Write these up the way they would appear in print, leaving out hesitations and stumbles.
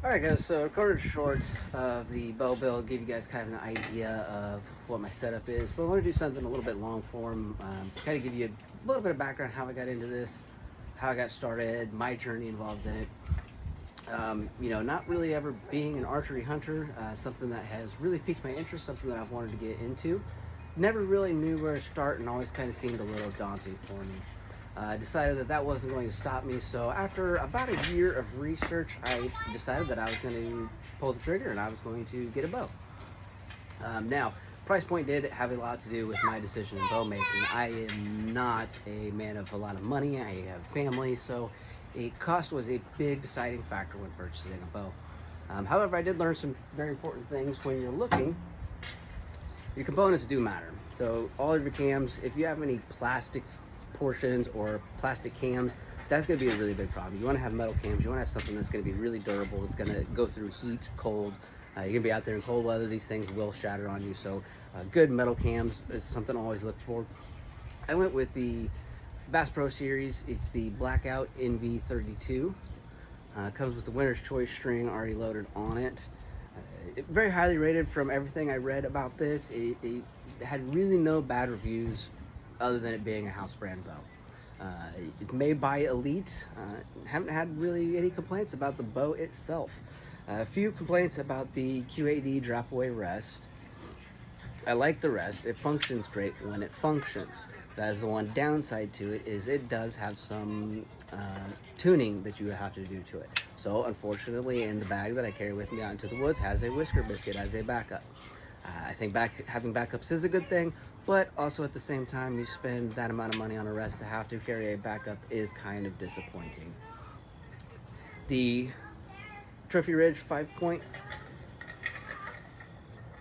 Alright guys, so I recorded a short of the bow build, give you guys kind of an idea of what my setup is, but I want to do something a little bit long form, kind of give you a little bit of background how I got into this, how I got started, my journey involved in it. Not really ever being an archery hunter, something that has really piqued my interest, something that I've wanted to get into. Never really knew where to start and always kind of seemed a little daunting for me. I decided that wasn't going to stop me, so after about a year of research, I decided that I was going to pull the trigger and I was going to get a bow. Now, price point did have a lot to do with my decision in bow making. I am not a man of a lot of money. I have family, so cost was a big deciding factor when purchasing a bow. However, I did learn some very important things when you're looking. Your components do matter. So all of your cams, if you have any plastic portions or plastic cams, that's going to be a really big problem. You want to have metal cams. You want to have something that's going to be really durable. It's going to go through heat, cold. You're going to be out there in cold weather. These things will shatter on you. So good metal cams is something I always look for. I went with the Bass Pro Series. It's the Blackout NV32. Comes with the Winner's Choice string already loaded on it. Very highly rated from everything I read about this. It had really no bad reviews other than it being a house brand bow. It's made by Elite. Haven't had really any complaints about the bow itself. A few complaints about the QAD drop away rest. I like the rest. It functions great when it functions. That is the one downside to it, is it does have some tuning that you have to do to it. So unfortunately, in the bag that I carry with me out into the woods has a whisker biscuit as a backup. I think having backups is a good thing, but also at the same time, you spend that amount of money on a rest to have to carry a backup is kind of disappointing. The Trophy Ridge 5-point,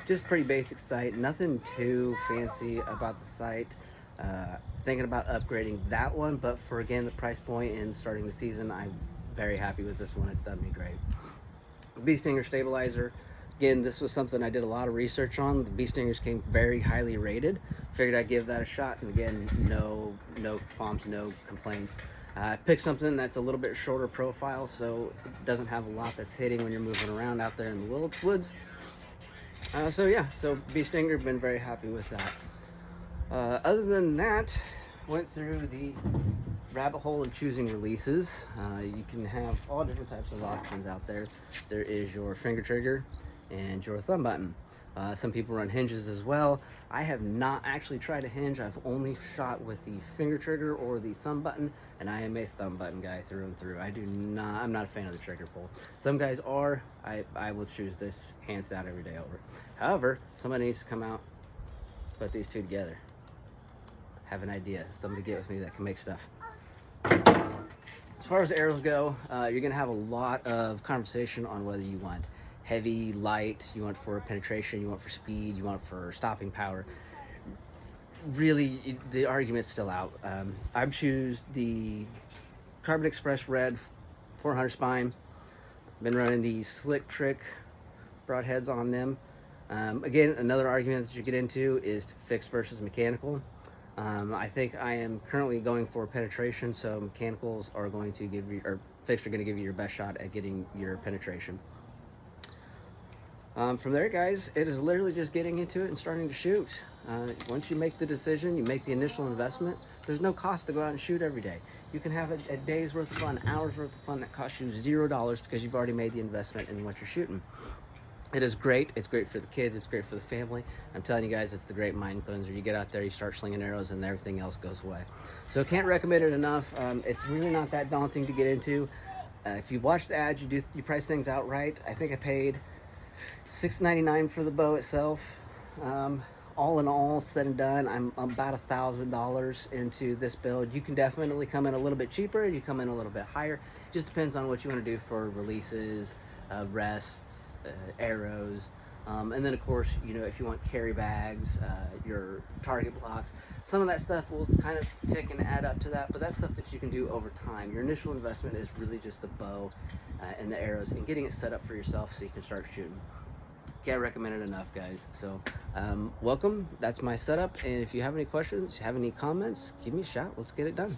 just pretty basic sight, nothing too fancy about the sight. Thinking about upgrading that one, but for again the price point and starting the season, I'm very happy with this one. It's done me great. Bee Stinger stabilizer. Again, this was something I did a lot of research on. The Bee Stingers came very highly rated. Figured I'd give that a shot, and again, no qualms, no complaints. I picked something that's a little bit shorter profile, so it doesn't have a lot that's hitting when you're moving around out there in the woods. So Bee Stinger, been very happy with that. Other than that, went through the rabbit hole of choosing releases. You can have all different types of options out there. There is your finger trigger and your thumb button. Some people run hinges as well. I have not actually tried a hinge. I've only shot with the finger trigger or the thumb button, and I am a thumb button guy through and through. I'm not a fan of the trigger pull. Some guys are. I will choose this hands down every day over. However, somebody needs to come out, put these two together. Have an idea. Somebody get with me that can make stuff. As far as arrows go, you're gonna have a lot of conversation on whether you want heavy, light, you want for penetration, you want for speed, you want for stopping power. Really, the argument's still out. I choose the Carbon Express Red 400 spine. Been running the Slick Trick broadheads on them. Again, another argument that you get into is fixed versus mechanical. I think I am currently going for penetration, so mechanicals are going to give you, or fixed are going to give you your best shot at getting your penetration. From there, guys, it is literally just getting into it and starting to shoot. Once you make the decision, you make the initial investment, there's no cost to go out and shoot every day. You can have a day's worth of fun, hours worth of fun that costs you $0 because you've already made the investment in what you're shooting. It is great. It's great for the kids. It's great for the family. I'm telling you guys, it's the great mind cleanser. You get out there, you start slinging arrows, and everything else goes away. So can't recommend it enough. It's really not that daunting to get into. If you watch the ads, you price things out right. I think I paid $6.99 for the bow itself. All in all, said and done, I'm about $1,000 into this build. You can definitely come in a little bit cheaper. You come in a little bit higher. Just depends on what you want to do for releases, rests, arrows, and then of course, if you want carry bags, your target blocks, some of that stuff will kind of tick and add up to that, but that's stuff that you can do over time. Your initial investment is really just the bow and the arrows and getting it set up for yourself so you can start shooting. Can't recommend it enough, guys. So welcome. That's my setup, and if you have any questions, have any comments, give me a shout. Let's get it done.